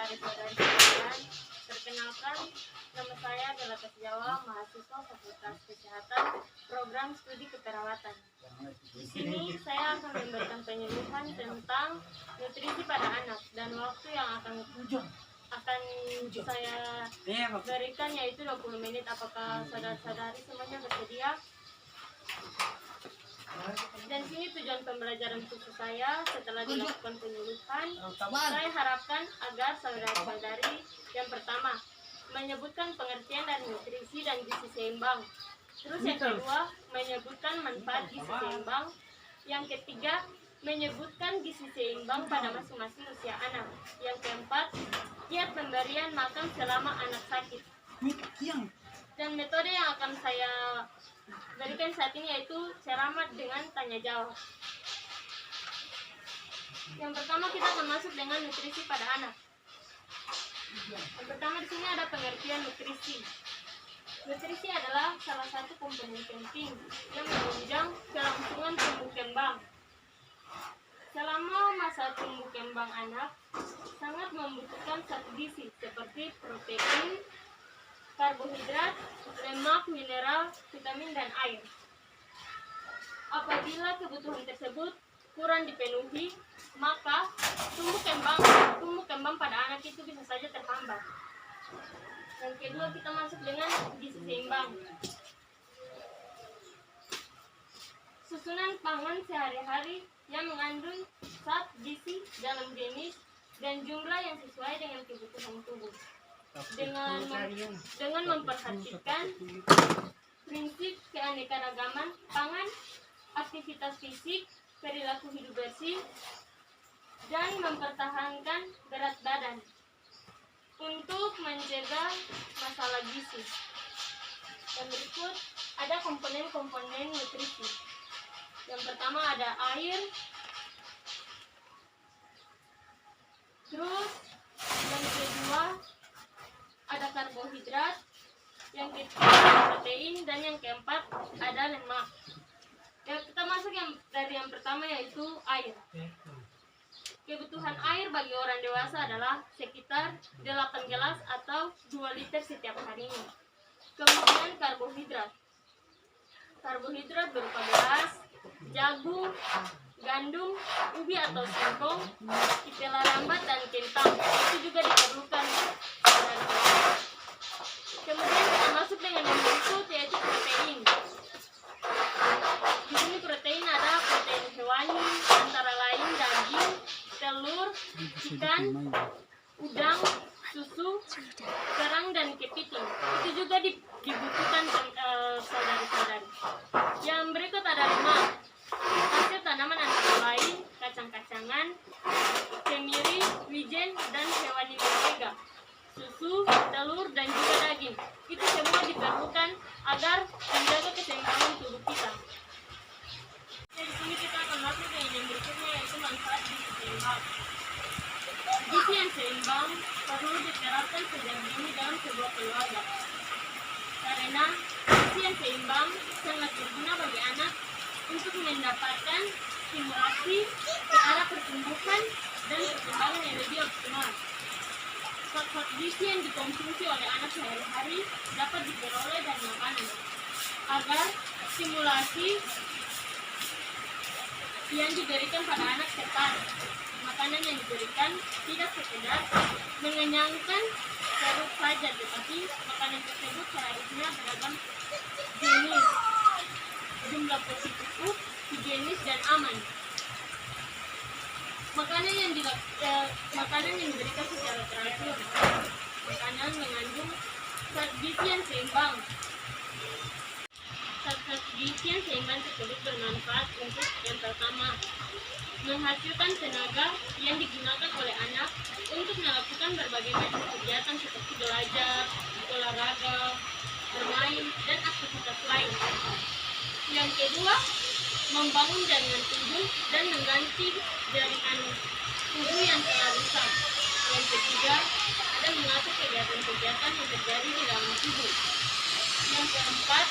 saudari-saudari sekalian, perkenalkan, nama saya adalah Jawa, mahasiswa Fakultas Kesehatan, Program Studi Keperawatan. Di sini saya akan memberikan penyuluhan tentang nutrisi pada anak dan waktu yang akan saya berikan yaitu 20 menit. Apakah saudara-saudari semuanya bersedia? Dan sini tujuan pembelajaran khusus saya setelah dilakukan penyuluhan, saya harapkan agar saudara-saudari yang pertama menyebutkan pengertian dari nutrisi dan gizi seimbang. Terus yang kedua menyebutkan manfaat gizi seimbang. Yang ketiga menyebutkan gizi seimbang pada masing-masing usia anak. Yang keempat kiat pemberian makan selama anak sakit. Dan metode yang akan saya berikan saat ini yaitu ceramah dengan tanya jawab. Yang pertama kita akan masuk dengan nutrisi pada anak. Yang pertama di sini ada pengertian nutrisi. Nutrisi adalah salah satu komponen penting yang menunjang kelangsungan tumbuh kembang. Selama masa tumbuh kembang anak sangat membutuhkan zat gizi seperti protein, karbohidrat, lemak, mineral, vitamin, dan air. Apabila kebutuhan tersebut kurang dipenuhi, maka tumbuh kembang pada anak itu bisa saja terhambat. Yang kedua kita masuk dengan gizi seimbang. Susunan pangan sehari-hari yang mengandung zat gizi dalam jenis dan jumlah yang sesuai dengan kebutuhan tubuh. Dengan memperhatikan prinsip keanekaragaman pangan, aktivitas fisik, perilaku hidup bersih, dan mempertahankan berat badan untuk mencegah masalah gizi. Yang berikut ada komponen-komponen nutrisi. Yang pertama ada air, terus yang kedua ada karbohidrat, yang ketiga ada protein, dan yang keempat ada lemak. Kita masuk dari yang pertama yaitu air. Kebutuhan air bagi orang dewasa adalah sekitar 8 gelas atau 2 liter setiap harinya. Kemudian karbohidrat. Karbohidrat berupa beras, jagung, gandum, ubi atau singkong, ketela rambat, dan kentang. Itu juga diperlukan. Kemudian kita masuk dengan yang berikut yaitu protein. Di sini protein ada protein hewani antara lain daging, telur, ikan, udang, susu, kerang, dan kepiting. Itu juga dibutuhkan saudara-saudari. Yang berikut ada lemak. Hasil tanaman antara lain kacang-kacangan, kemiri, wijen, dan hewani mentega, susu, telur, dan juga daging. Itu semua diperlukan agar menjaga keseimbangan tubuh kita. Di sini kita akan masuk dengan yang berikutnya yaitu manfaat gizi seimbang. Gizi yang seimbang perlu diterapkan sejak dini dalam sebuah keluarga. Karena gizi yang seimbang sangat berguna bagi anak untuk mendapatkan stimulasi ke arah pertumbuhan dan perkembangan yang lebih optimal. Zat-zat gizi yang dikonsumsi oleh anak sehari-hari dapat diperoleh dari makanan agar stimulasi yang diberikan pada anak tepat. Makanan yang diberikan tidak sekedar mengenyangkan perut saja, tetapi makanan tersebut seharusnya beragam jenis, jumlah porsi cukup, higienis, dan aman. Makanan yang diberikan secara teratur. Makanan mengandung zat gizi yang seimbang. Zat gizi yang seimbang tersebut bermanfaat untuk yang pertama, menghasilkan tenaga yang digunakan oleh anak untuk melakukan berbagai macam kegiatan seperti belajar, olahraga, bermain, dan aktivitas lain. Yang kedua, membangun jaringan tubuh dan mengganti jaringan tubuh yang telah rusak. Yang ketiga, ada mengatur kegiatan-kegiatan yang terjadi di dalam tubuh. Yang keempat,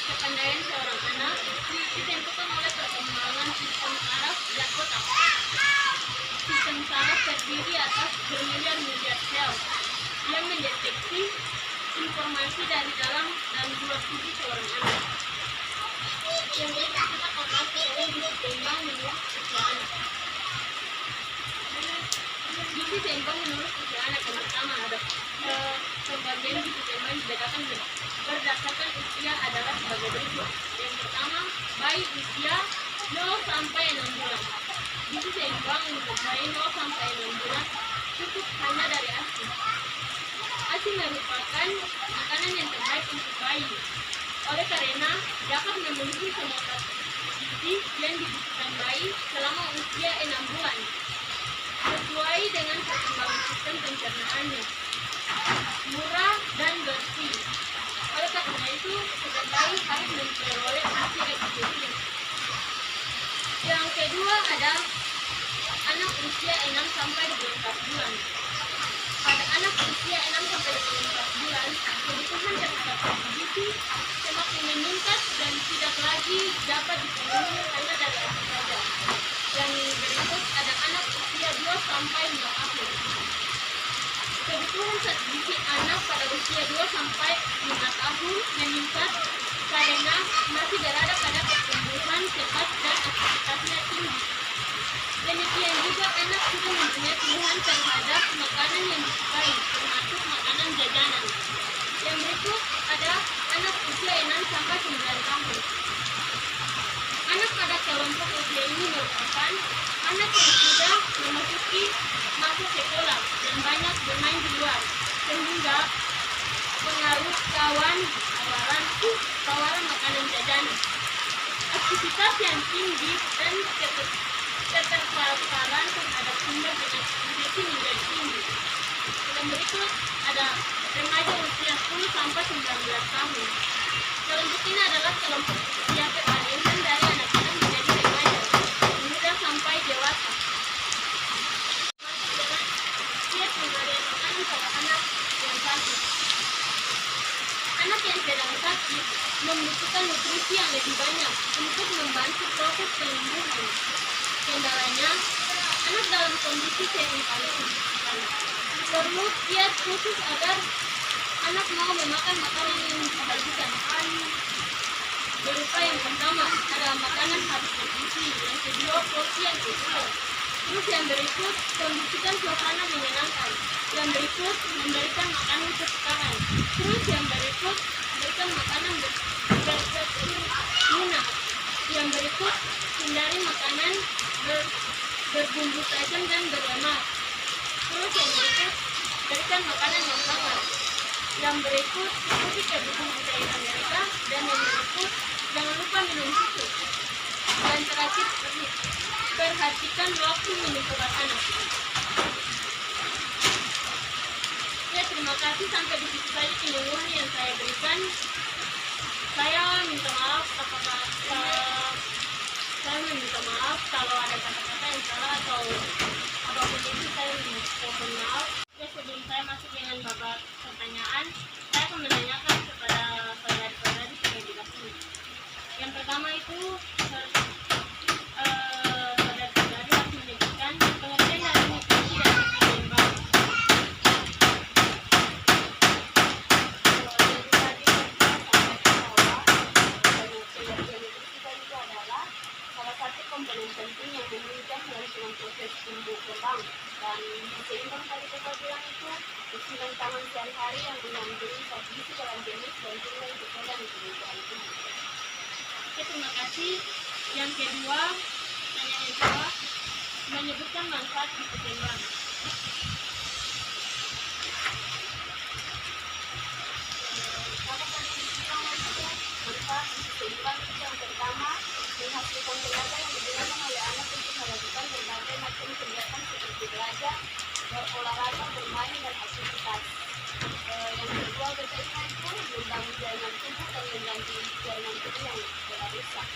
kepandaian seorang anak ditentukan oleh perkembangan sistem saraf dan otak. Sistem saraf terdiri atas bermiliar-miliar sel sensor yang mendeteksi informasi dari dalam dan luar tubuh seorang anak. Yang berikut kita akan bahas tentang gizi seimbang menurut usia anak. Gizi seimbang menurut usia anak yang pertama ada pembagian gizi seimbang dibedakan berdasarkan usia adalah sebagai berikut. Yang pertama, bayi usia 0 sampai 6 bulan. Gizi seimbang untuk bayi 0 sampai 6 bulan cukup hanya dari ASI. ASI merupakan makanan yang terbaik untuk bayi. Oleh karena dapat memenuhi semua gizi yang dibutuhkan bayi selama usia 6 bulan, sesuai dengan perkembangan sistem pencernaannya, murah dan bersih. Oleh karena itu, setiap bayi harus memperoleh ASI eksklusif. Yang kedua ada anak usia 6 sampai 24 bulan. Pada anak usia 6 sampai 24 bulan, kebutuhan terhadap gizi semakin meningkat dan tidak lagi dapat dipenuhi hanya dari ASI saja. Yang berikut ada anak usia 2 sampai 5 tahun. Kebutuhan zat gizi anak pada usia 2 sampai 5 tahun meningkat karena masih berada pada pertumbuhan cepat dan aktivitasnya tinggi. Demikian juga anak sudah mempunyai pilihan terhadap makanan yang disukai, termasuk makanan jajanan. Yang berikut ada anak usia 6 sampai 9 tahun. Anak pada kelompok usia ini merupakan anak yang sudah memasuki masa sekolah dan banyak bermain di luar, sehingga pengaruh tawaran makanan jajanan, aktivitas yang tinggi dan keterpaparan terhadap sumber infeksi menjadi tinggi. Yang berikut ada remaja usia 10 sampai 19 tahun. Kelompok ini adalah kelompok usia peralihan dari anak-anak menjadi remaja, muda sampai dewasa. Usia pemberian makanan pada anak yang sakit. Anak yang sedang sakit membutuhkan nutrisi yang lebih banyak untuk membantu proses penyembuhan. Kendalanya, anak dalam kondisi semi-panik perlu diet khusus agar anak mau memakan makanan yang disajikan. Berupa yang pertama, ada makanan harus bergizi, yang kedua porsi yang kecil. Terus yang berikut, kondisikan suasana menyenangkan. Yang berikut, memberikan makanan kesukaan. Terus yang berikut, berikan makanan bertekstur lunak. Yang berikut, hindari makanan berbumbu tajam dan berlemak. Terus yang berikut, berikan makanan yang hangat. Yang berikut, ikuti kebutuhan budaya Amerika. Dan yang berikut, jangan lupa minum susu. Dan terakhir, perhatikan waktu minum obat anak. Ya, terima kasih. Sampai di situ saja penyuluhan yang saya berikan. Saya minta maaf kalau ada kata-kata yang salah atau apapun itu, saya mohon maaf. Ya, sebelum saya masuk dengan babak pertanyaan, saya akan menanyakan kepada saudara-saudari terlebih dahulu. Yang pertama itu, saudara-saudari harus menyebutkan pengertian dari nutrisi dan gizi seimbang. Salah satu komponen penting yang menunjang kelangsungan proses tumbuh kembang, dan gizi seimbang tadi kita bilang itu isi tangan sehari-hari yang mengandung zat gizi dalam jenis dan jumlah yang sesuai dengan kebutuhan tubuh. Oke, terima kasih. Yang kedua, pertanyaan yang kedua, menyebutkan manfaat gizi seimbang. Manfaat gizi seimbang itu yang pertama, menghasilkan tenaga yang digunakan oleh anak untuk melakukan berbagai macam kegiatan seperti belajar, berolahraga, bermain, dan aktivitas. Yang kedua, protein itu membangun jaringan tubuh dan mengganti jaringan tubuh yang telah rusak.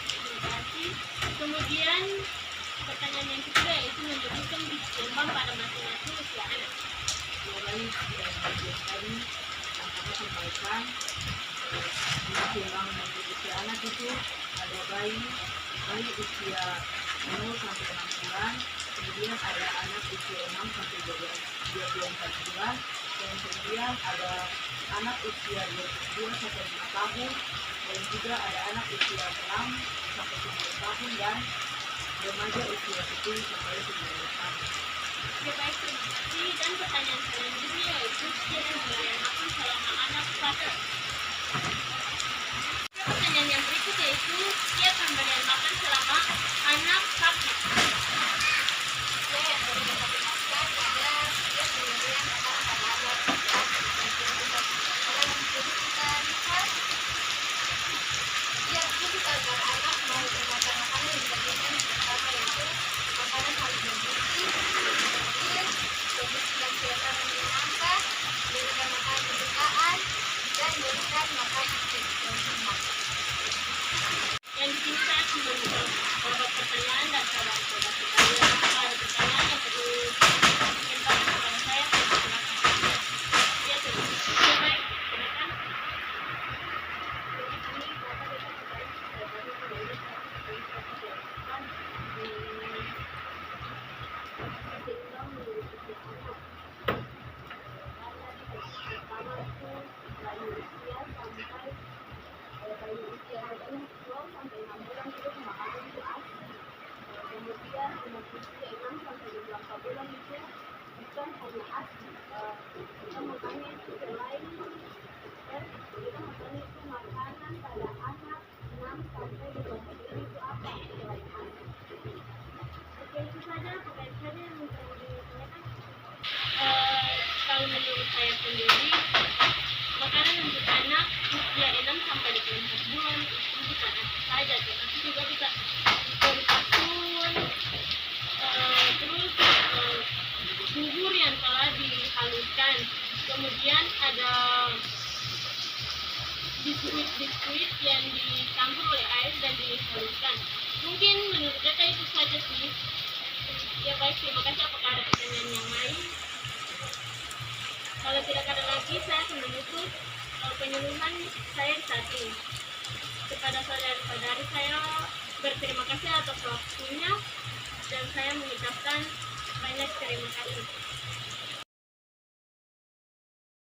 Terima kasih. Kemudian pertanyaan yang ketiga yaitu menyebutkan gizi seimbang pada masing-masing usia anak. Baik, tadi yang kami sampaikan gizi seimbang untuk usia anak itu ada bayi usia 0 sampai 6 bulan, kemudian ada anak usia 6 sampai 12 bulan, dan kemudian ada anak usia 2 sampai 5 tahun, dan juga ada anak usia 6 sampai 9 tahun, dan remaja usia 10 sampai 19 tahun. Oke, baik, terima kasih. Dan pertanyaan selanjutnya yaitu dia dan pemberian makan selama anak sakit. Pertanyaan yang berikut yaitu dia pemberian makan selama anak sakit. Ya, yang tadi kita jelaskan ada dia pemberian makan pada anak dan jadi kita lihat dia khusus agar anak mau memakan makanan yang disajikan pertama yaitu makanan harus bergizi, bergizi, bergizi dan kelihatan menyenangkan, berikan makanan kesukaan dan berikan makanan yang sehat. Yang di sini saya akan memberikan beberapa pertanyaan dan saudara-saudara sekalian. Jika ada pertanyaan yang perlu diminta kepada saya silakan. Ya, terima kasih. Oke, baik, silakan. Kemudian umur usia 6 sampai 12 bulan itu bukan hanya ASI, kita makannya itu selain dan kita makannya itu makanan pada anak 6 sampai 12 bulan itu apa selain ASI? Oke, itu saja pertanyaan saja yang bisa ditanyakan. Kalau menurut saya sendiri, makanan untuk anak usia 6 sampai 12 bulan itu bukan ASI saja, tetapi juga bisa seperti kalkun, terus bubur yang telah dihaluskan, kemudian ada biskuit yang dicampur oleh air dan dihaluskan. Mungkin menurut kita itu saja sih. Ya baik, terima kasih. Apakah ada pertanyaan yang lain? Kalau tidak ada lagi, saya akan menutup penyuluhan saya di saat ini. Kepada saudara-saudari saya berterima kasih atas waktunya dan saya mengucapkan banyak terima kasih.